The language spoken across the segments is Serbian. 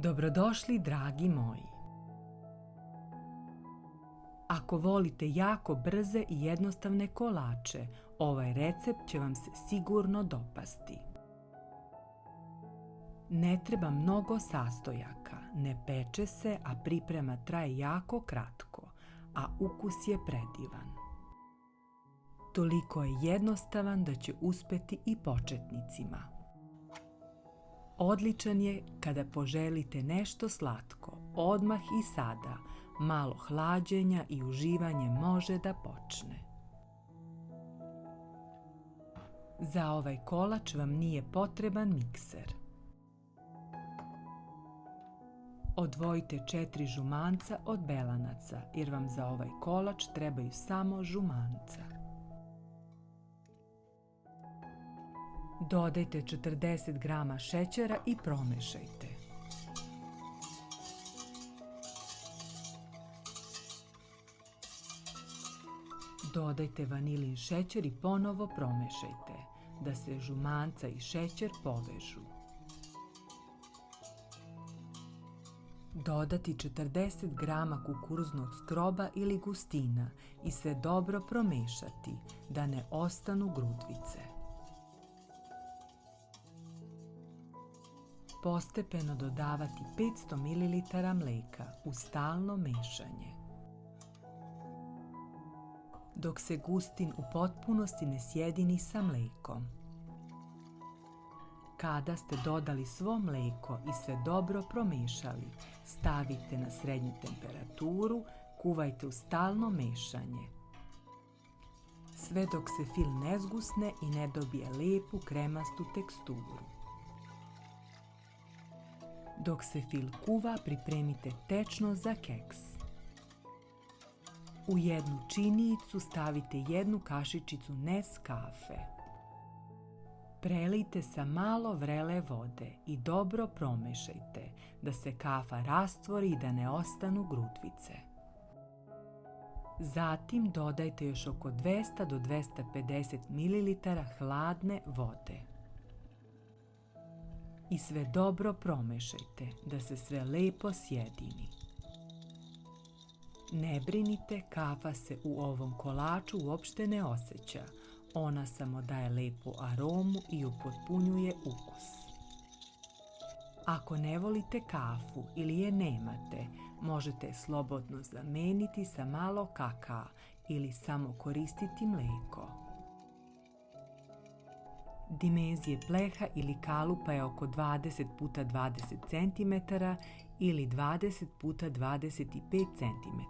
Dobrodošli, dragi moji! Ako volite jako brze i jednostavne kolače, ovaj recept će vam se sigurno dopasti. Ne treba mnogo sastojaka, ne peče se, a priprema traje jako kratko, a ukus je predivan. Toliko je jednostavan da će uspeti i početnicima. Odličan je kada poželite nešto slatko, odmah i sada, malo hlađenja i uživanje može da počne. Za ovaj kolač vam nije potreban mikser. Odvojite 4 žumanca od belanaca, jer vam za ovaj kolač trebaju samo žumanca. Dodajte 40 grama šećera i promešajte. Dodajte vanilin šećer i ponovo promešajte, da se žumanca i šećer povežu. Dodati 40 grama kukuruznog skroba ili gustina i sve dobro promešati, da ne ostanu grudvice. Postepeno dodavati 500 ml mleka uz stalno mešanje. Dok se gustin u potpunosti ne sjedini sa mlekom. Kada ste dodali svo mleko i sve dobro promešali, stavite na srednju temperaturu, kuvajte uz stalno mešanje. Sve dok se fil ne zgusne i ne dobije lepu kremastu teksturu. Dok se fil kuva, pripremite tečno za keks. U jednu činijicu stavite 1 kašičicu Nescafe. Prelijte sa malo vrele vode i dobro promešajte, da se kafa rastvori i da ne ostanu grudvice. Zatim dodajte još oko 200 do 250 ml hladne vode. I sve dobro promešajte, da se sve lepo sjedini. Ne brinite, kafa se u ovom kolaču uopšte ne osjeća. Ona samo daje lepu aromu i upotpunjuje ukus. Ako ne volite kafu ili je nemate, možete je slobodno zameniti sa malo kakaa ili samo koristiti mlijeko. Dimenzije pleha ili kalupa je oko 20 x 20 cm ili 20 x 25 cm.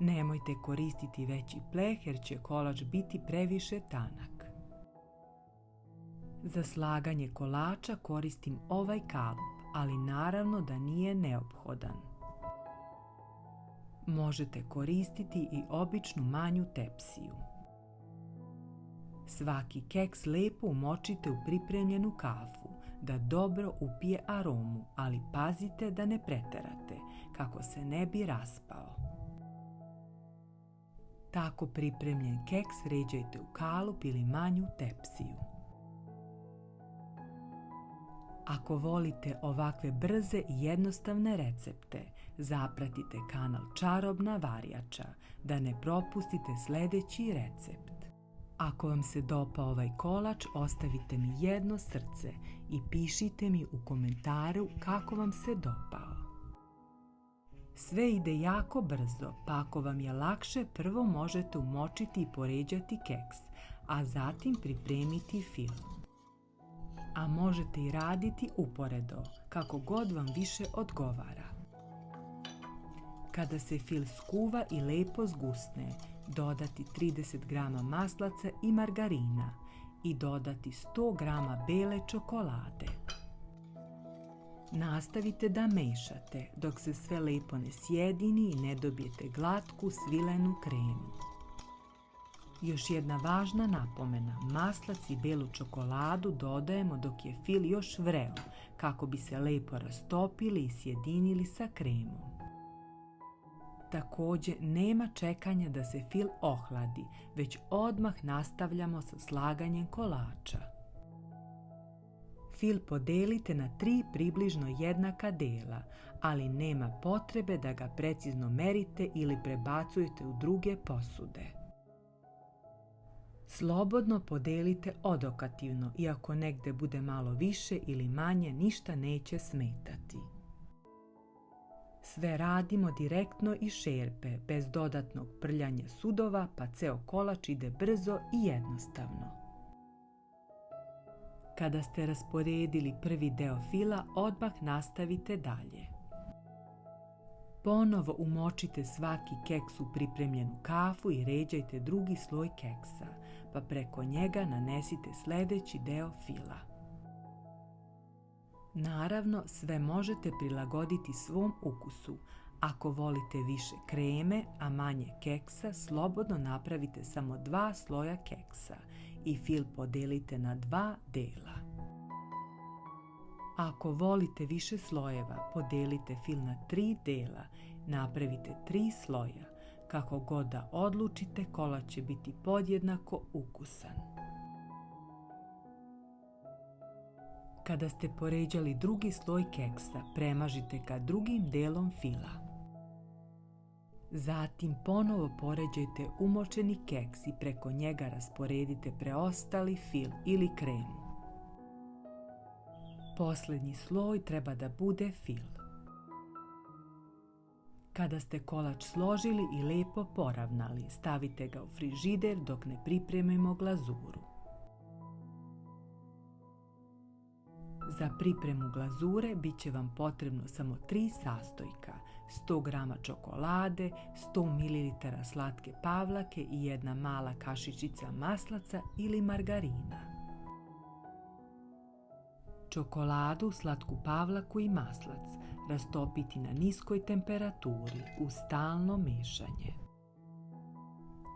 Nemojte koristiti veći pleh jer će kolač biti previše tanak. Za slaganje kolača koristim ovaj kalup, ali naravno da nije neophodan. Možete koristiti i običnu manju tepsiju. Svaki keks lepo umočite u pripremljenu kafu, da dobro upije aromu, ali pazite da ne preterate, kako se ne bi raspao. Tako pripremljen keks ređajte u kalup ili manju tepsiju. Ako volite ovakve brze i jednostavne recepte, zapratite kanal Čarobna varjača, da ne propustite sljedeći recept. Ako vam se dopao ovaj kolač, ostavite mi jedno srce i pišite mi u komentaru kako vam se dopao. Sve ide jako brzo, pa ako vam je lakše, prvo možete umočiti i poređati keks, a zatim pripremiti fil. A možete i raditi uporedo, kako god vam više odgovara. Kada se fil skuva i lepo zgusne, dodati 30 grama maslaca i margarina i dodati 100 grama bele čokolade. Nastavite da mešate dok se sve lepo ne sjedini i ne dobijete glatku svilenu kremu. Još jedna važna napomena, maslac i belu čokoladu dodajemo dok je fil još vreo, kako bi se lepo rastopili i sjedinili sa kremom. Također nema čekanja da se fil ohladi, već odmah nastavljamo sa slaganjem kolača. fil podelite na 3 približno jednaka dela, ali nema potrebe da ga precizno merite ili prebacujete u druge posude. Slobodno podelite odokativno, iako negde bude malo više ili manje, ništa neće smetati. Sve radimo direktno iz šerpe, bez dodatnog prljanja sudova, pa ceo kolač ide brzo i jednostavno. Kada ste rasporedili prvi deo fila, odmah nastavite dalje. Ponovo umočite svaki keks u pripremljenu kafu i ređajte drugi sloj keksa, pa preko njega nanesite sljedeći deo fila. Naravno, sve možete prilagoditi svom ukusu. Ako volite više kreme, a manje keksa, slobodno napravite samo 2 sloja keksa i fil podelite na 2 dela. Ako volite više slojeva, podelite fil na 3 dela, napravite 3 sloja. Kako god da odlučite, kolač će biti podjednako ukusan. Kada ste poređali drugi sloj keksa, premažite ga drugim delom fila. Zatim ponovo poređajte umočeni keks i preko njega rasporedite preostali fil ili kremu. Posljednji sloj treba da bude fil. Kada ste kolač složili i lepo poravnali, stavite ga u frižider dok ne pripremimo glazuru. Za pripremu glazure bit će vam potrebno samo 3 sastojka, 100 g čokolade, 100 ml slatke pavlake i 1 mala kašičica maslaca ili margarina. Čokoladu, slatku pavlaku i maslac rastopiti na niskoj temperaturi uz stalno mešanje.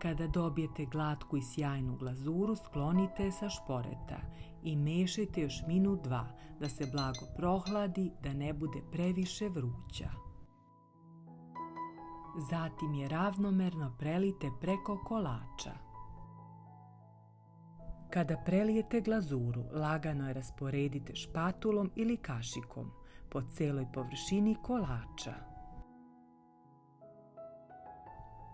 Kada dobijete glatku i sjajnu glazuru, sklonite je sa šporeta i mešajte još minut 2 da se blago prohladi, da ne bude previše vruća. Zatim je ravnomerno prelijte preko kolača. Kada prelijete glazuru, lagano je rasporedite špatulom ili kašikom po celoj površini kolača.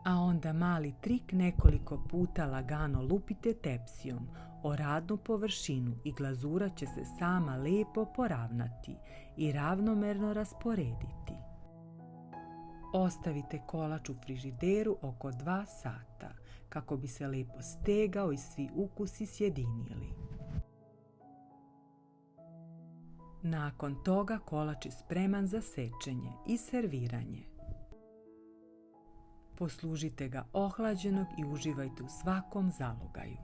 A onda mali trik, nekoliko puta lagano lupite tepsijom o radnu površinu i glazura će se sama lepo poravnati i ravnomerno rasporediti. Ostavite kolač u frižideru oko 2 sata kako bi se lepo stegao i svi ukusi sjedinili. Nakon toga kolač je spreman za sečenje i serviranje. Poslužite ga ohlađenog i uživajte u svakom zalogaju.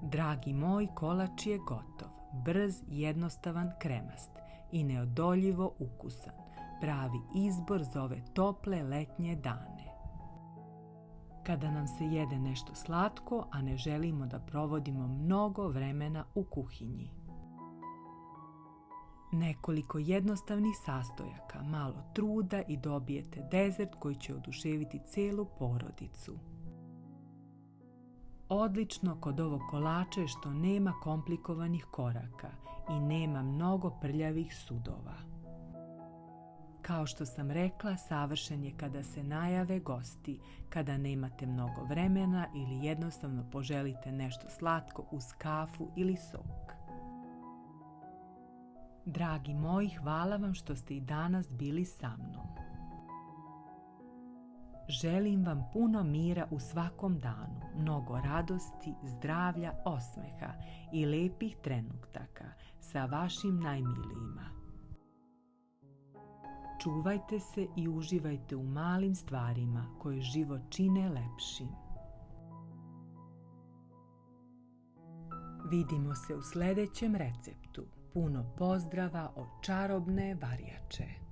Dragi moji, kolač je gotov, brz, jednostavan, kremast i neodoljivo ukusan. Pravi izbor za ove tople letnje dane. Kada nam se jede nešto slatko, a ne želimo da provodimo mnogo vremena u kuhinji. Nekoliko jednostavnih sastojaka, malo truda i dobijete dezert koji će oduševiti celu porodicu. Odlično kod ovog kolača je što nema komplikovanih koraka i nema mnogo prljavih sudova. Kao što sam rekla, savršen je kada se najave gosti, kada nemate mnogo vremena ili jednostavno poželite nešto slatko uz kafu ili sok. Dragi moji, hvala vam što ste i danas bili sa mnom. Želim vam puno mira u svakom danu, mnogo radosti, zdravlja, osmeha i lepih trenutaka sa vašim najmilijima. Čuvajte se i uživajte u malim stvarima koje život čine lepšim. Vidimo se u sljedećem receptu. Puno pozdrava od čarobne varjače.